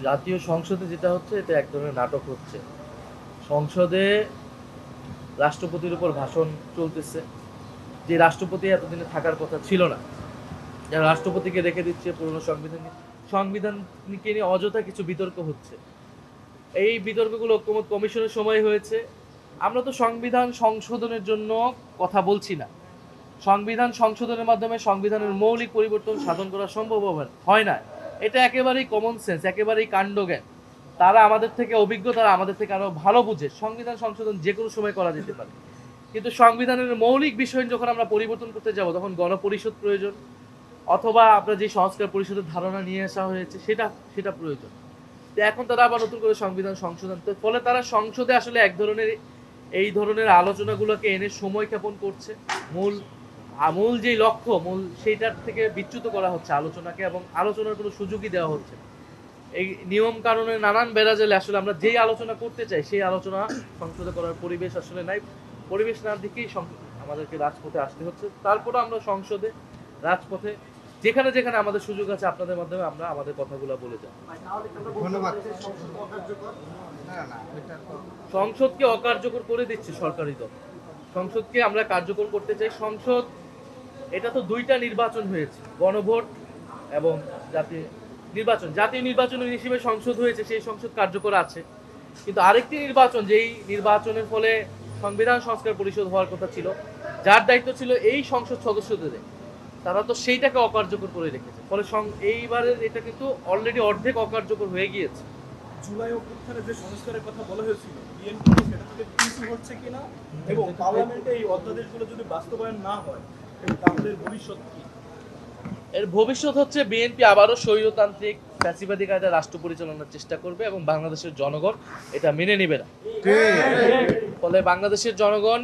জাতীয় সংসদে যেটা হচ্ছে এটা এক ধরনের নাটক হচ্ছে। সংসদে রাষ্ট্রপতির উপর ভাষণ চলতেছে, যে রাষ্ট্রপতি এতদিনে থাকার কথা ছিল না, যারা রাষ্ট্রপতিকে রেখে দিচ্ছে পুরনো সংবিধানকে নিয়ে অযথা কিছু বিতর্ক হচ্ছে। এই বিতর্কগুলো ঐক্যমত কমিশনের সময় হয়েছে। আমরা তো সংবিধান সংশোধনের জন্য কথা বলছি না। সংবিধান সংশোধনের মাধ্যমে সংবিধানের মৌলিক পরিবর্তন সাধন করা সম্ভব হয় না। এটা একেবারেই কমন সেন্স, একেবারেই কাণ্ডজ্ঞান। তারা আমাদের থেকে অভিজ্ঞ, তারা আমাদের থেকে আরো ভালো বুঝে। সংবিধান সংশোধন যে কোনো সময় করা যেতে পারে, কিন্তু সংবিধানের মৌলিক বিষয় যখন আমরা পরিবর্তন করতে যাব তখন গণপরিষদ প্রয়োজন, অথবা আপনার যে সংস্কার পরিষদের ধারণা নিয়ে আসা হয়েছে সেটা সেটা প্রয়োজন। তো এখন তারা আবার নতুন করে সংবিধান সংশোধন, তো ফলে তারা সংসদে আসলে এক ধরনের এই ধরনের আলোচনাগুলোকে এনে সময় ক্ষেপণ করছে। মূল মূল যেই লক্ষ্য, মূল সেইটার থেকে বিচ্যুত করা হচ্ছে আলোচনাকে, এবং আলোচনার কোনো সুযোগই দেওয়া হচ্ছে না। এই নিয়ম কানুনের নানান বেড়াজালে আসলে আমরা যেই আলোচনা করতে চাই সেই আলোচনা সংসদে করার পরিবেশ আসলে নাই। পরিবেশ না দিকেই আমাদেরকে রাজপথে আসতে হচ্ছে। তারপরে আমরা সংসদে, রাজপথে, যেখানে যেখানে আমাদের সুযোগ আছে আপনাদের মাধ্যমে আমরা আমাদের কথাগুলো বলে যাব। ধন্যবাদ। সংসদকে অকার্যকর করে দিচ্ছে সরকারি দল। সংসদকে আমরা কার্যকর করতে চাই। সংসদ, এটা তো দুইটা নির্বাচন হয়েছে, গণভোট এবং জাতীয় নির্বাচন। জাতীয় নির্বাচন হিসেবে সংসদ হয়েছে, সেই সংসদ কার্যকর আছে। কিন্তু আরেকটি নির্বাচন, যেই নির্বাচনের ফলে সংবিধান সংস্কার পরিষদ হওয়ার কথা ছিল, যার দায়িত্ব ছিল এই সংসদ সদস্যদের, তারা তো সেইটাকে অকার্যকর করে রেখেছে। ফলে এইবারের এটা কিন্তু অলরেডি অর্ধেক অকার্যকর হয়ে গিয়েছে। জুলাই অভ্যুত্থানে যে সংস্কারের কথা বলা হয়েছিল, বিএনপি সেটা থেকে পিছু হচ্ছে কিনা, এবং পার্লামেন্টে এই অধ্যাদেশগুলো যদি বাস্তবায়ন না হয় তাহলে ভবিষ্যৎ কি? এর ভবিষ্যৎ হচ্ছে বিএনপি আবারও স্বৈরতান্ত্রিক ফ্যাসিবাদী কায়দায় রাষ্ট্র পরিচালনার চেষ্টা করবে, এবং বাংলাদেশের জনগণ এটা মেনে নেবে না। ফলে বাংলাদেশের জনগণ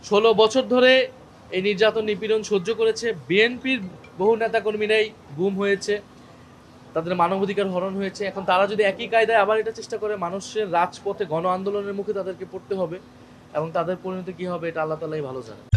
16 বছর ধরে এই নির্যাতন নিপীড়ন সহ্য করেছে। বিএনপির বহু নেতাকর্মীরাই গুম হয়েছে, তাদের মানবাধিকার হরণ হয়েছে। এখন তারা যদি একই কায়দায় আবার এটা চেষ্টা করে, মানুষের রাজপথে গণ আন্দোলনের মুখে তাদেরকে পড়তে হবে, এবং তাদের পরিণতি কি হবে এটা আল্লাহ তাআলাই ভালো জানেন।